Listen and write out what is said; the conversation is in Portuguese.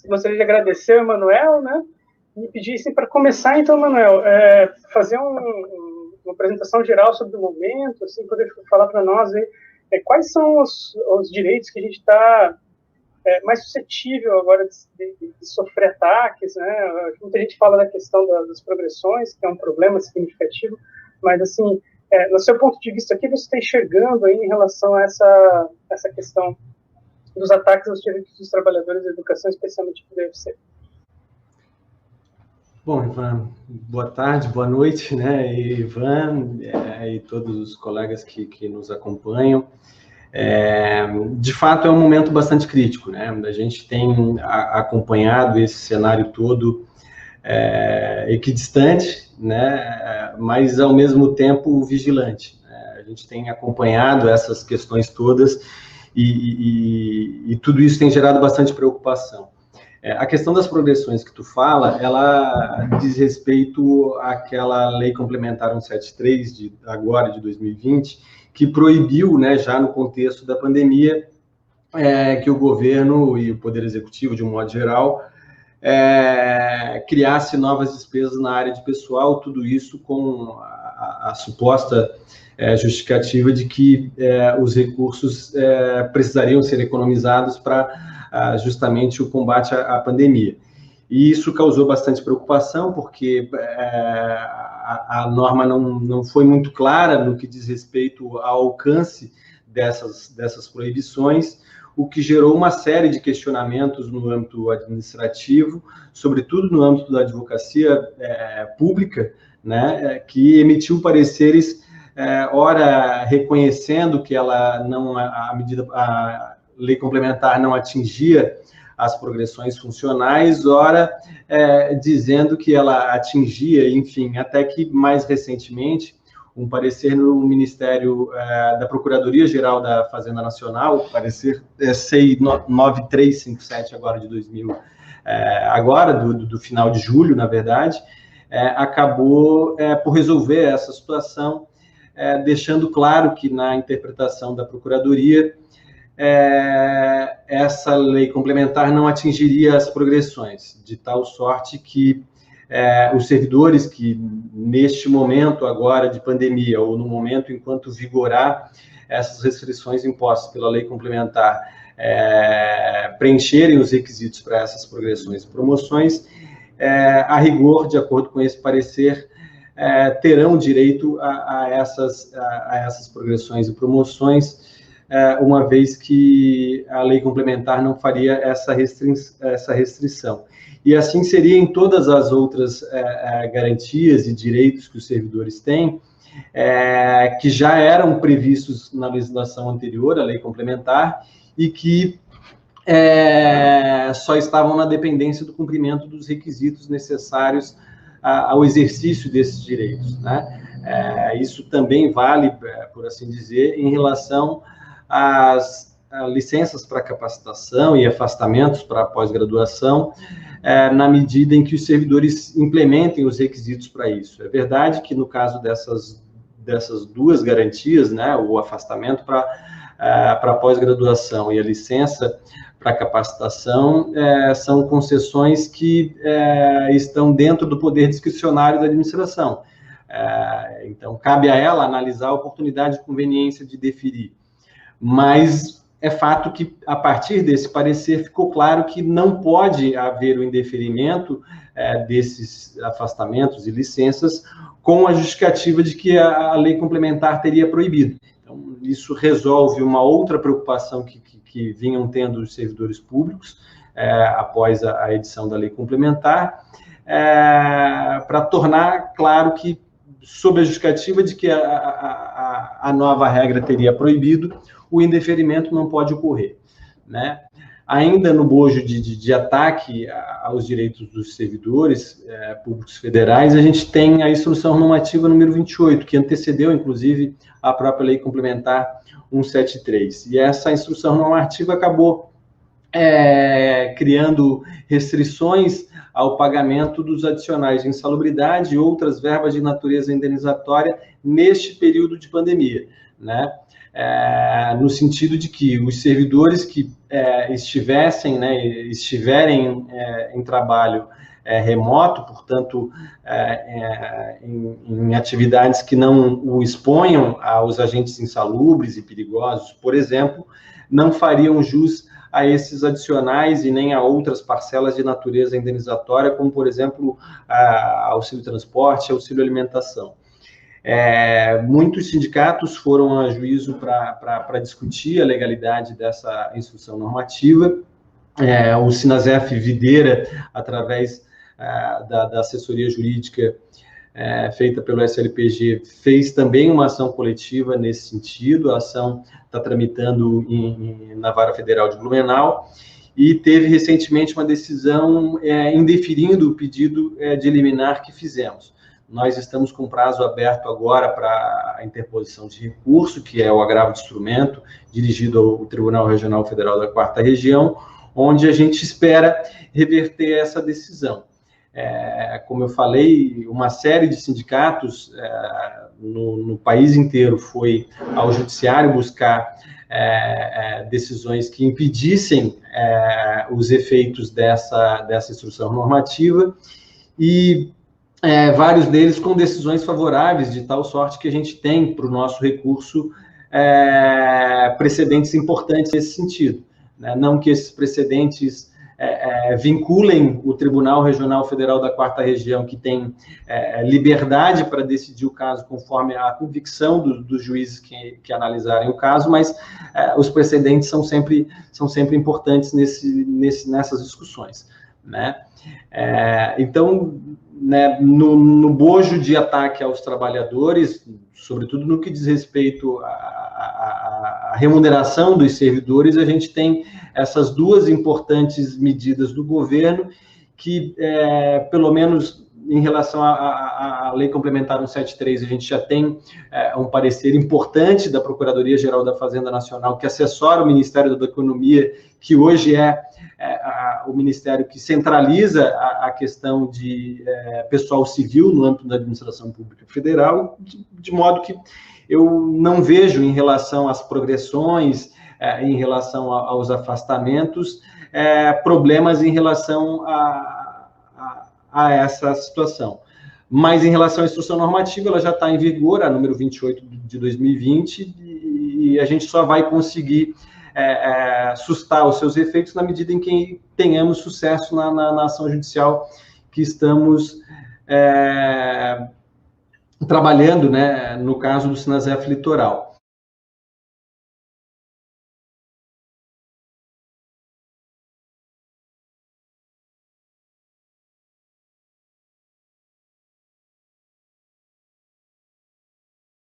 gostaria de agradecer ao Emanuel, né? E pedir assim, para começar, então, Emanuel, fazer uma apresentação geral sobre o momento, assim, poder falar para nós aí, quais são os direitos que a gente está mais suscetível agora de sofrer ataques, né? Muita gente fala da questão das progressões, que é um problema significativo, mas, assim, no seu ponto de vista, o que você está enxergando aí em relação a essa questão dos ataques aos direitos dos trabalhadores da educação, especialmente do UFC? Bom, Ivan, boa tarde, boa noite, né, Ivan, e todos os colegas que nos acompanham. De fato, é um momento bastante crítico, né? A gente tem acompanhado esse cenário todo equidistante, né? Mas, ao mesmo tempo, vigilante, né? A gente tem acompanhado essas questões todas e tudo isso tem gerado bastante preocupação. A questão das progressões que tu fala, ela diz respeito àquela Lei Complementar 173, agora de 2020, que proibiu, né, já no contexto da pandemia, que o governo e o Poder Executivo, de um modo geral, criasse novas despesas na área de pessoal, tudo isso com a suposta justificativa de que os recursos precisariam ser economizados para justamente o combate à pandemia. E isso causou bastante preocupação, porque a norma não foi muito clara no que diz respeito ao alcance dessas proibições, o que gerou uma série de questionamentos no âmbito administrativo, sobretudo no âmbito da advocacia pública, né, que emitiu pareceres, ora reconhecendo que a lei complementar não atingia as progressões funcionais, ora dizendo que ela atingia, enfim, até que mais recentemente um parecer no Ministério da Procuradoria-Geral da Fazenda Nacional, parecer SEI 9357 agora de 2000, agora do final de julho, na verdade, acabou por resolver essa situação, deixando claro que na interpretação da Procuradoria essa lei complementar não atingiria as progressões, de tal sorte que os servidores que, neste momento agora de pandemia, ou no momento enquanto vigorar essas restrições impostas pela lei complementar, preencherem os requisitos para essas progressões e promoções, a rigor, de acordo com esse parecer, terão direito a essas progressões e promoções, uma vez que a lei complementar não faria essa restrição. E assim seria em todas as outras garantias e direitos que os servidores têm, que já eram previstos na legislação anterior, a lei complementar, e que só estavam na dependência do cumprimento dos requisitos necessários ao exercício desses direitos, né? Isso também vale, por assim dizer, em relação às licenças para capacitação e afastamentos para pós-graduação, na medida em que os servidores implementem os requisitos para isso. É verdade que, no caso dessas duas garantias, né, o afastamento para pós-graduação e a licença para capacitação, são concessões que estão dentro do poder discricionário da administração. Então, cabe a ela analisar a oportunidade e conveniência de deferir. Mas é fato que, a partir desse parecer, ficou claro que não pode haver o indeferimento desses afastamentos e licenças com a justificativa de que a lei complementar teria proibido. Então, isso resolve uma outra preocupação que vinham tendo os servidores públicos após a edição da lei complementar, para tornar claro que, sob a justificativa de que a nova regra teria proibido, o indeferimento não pode ocorrer, né? Ainda no bojo de ataque aos direitos dos servidores públicos federais, a gente tem a Instrução Normativa número 28, que antecedeu, inclusive, a própria Lei Complementar 173. E essa Instrução Normativa acabou criando restrições ao pagamento dos adicionais de insalubridade e outras verbas de natureza indenizatória neste período de pandemia, né? No sentido de que os servidores que estiverem em trabalho remoto, portanto, em atividades que não o exponham aos agentes insalubres e perigosos, por exemplo, não fariam jus a esses adicionais e nem a outras parcelas de natureza indenizatória, como, por exemplo, auxílio transporte, auxílio alimentação. Muitos sindicatos foram a juízo para discutir a legalidade dessa instrução normativa. O Sinasef Videira, através da assessoria jurídica feita pelo SLPG, fez também uma ação coletiva nesse sentido. A ação está tramitando na Vara Federal de Blumenau, e teve recentemente uma decisão indeferindo o pedido de liminar que fizemos. Nós estamos com prazo aberto agora para a interposição de recurso, que é o agravo de instrumento, dirigido ao Tribunal Regional Federal da 4ª Região, onde a gente espera reverter essa decisão. Como eu falei, uma série de sindicatos no país inteiro foi ao judiciário buscar decisões que impedissem os efeitos dessa instrução normativa, e vários deles com decisões favoráveis, de tal sorte que a gente tem para o nosso recurso precedentes importantes nesse sentido, né? Não que esses precedentes vinculem o Tribunal Regional Federal da 4ª Região, que tem liberdade para decidir o caso conforme a convicção dos juízes que analisarem o caso, mas os precedentes são sempre importantes nessas discussões, né? Então, né, no bojo de ataque aos trabalhadores, sobretudo no que diz respeito à remuneração dos servidores, a gente tem essas duas importantes medidas do governo que, pelo menos em relação à Lei Complementar 173, a gente já tem um parecer importante da Procuradoria-Geral da Fazenda Nacional, que assessora o Ministério da Economia, que hoje o Ministério que centraliza a questão de pessoal civil no âmbito da administração pública federal, de modo que eu não vejo, em relação às progressões, em relação aos afastamentos, problemas em relação a essa situação. Mas, em relação à instrução normativa, ela já está em vigor, a número 28 de 2020, e a gente só vai conseguir sustar os seus efeitos na medida em que tenhamos sucesso na ação judicial que estamos trabalhando, né, no caso do Sinasef Litoral.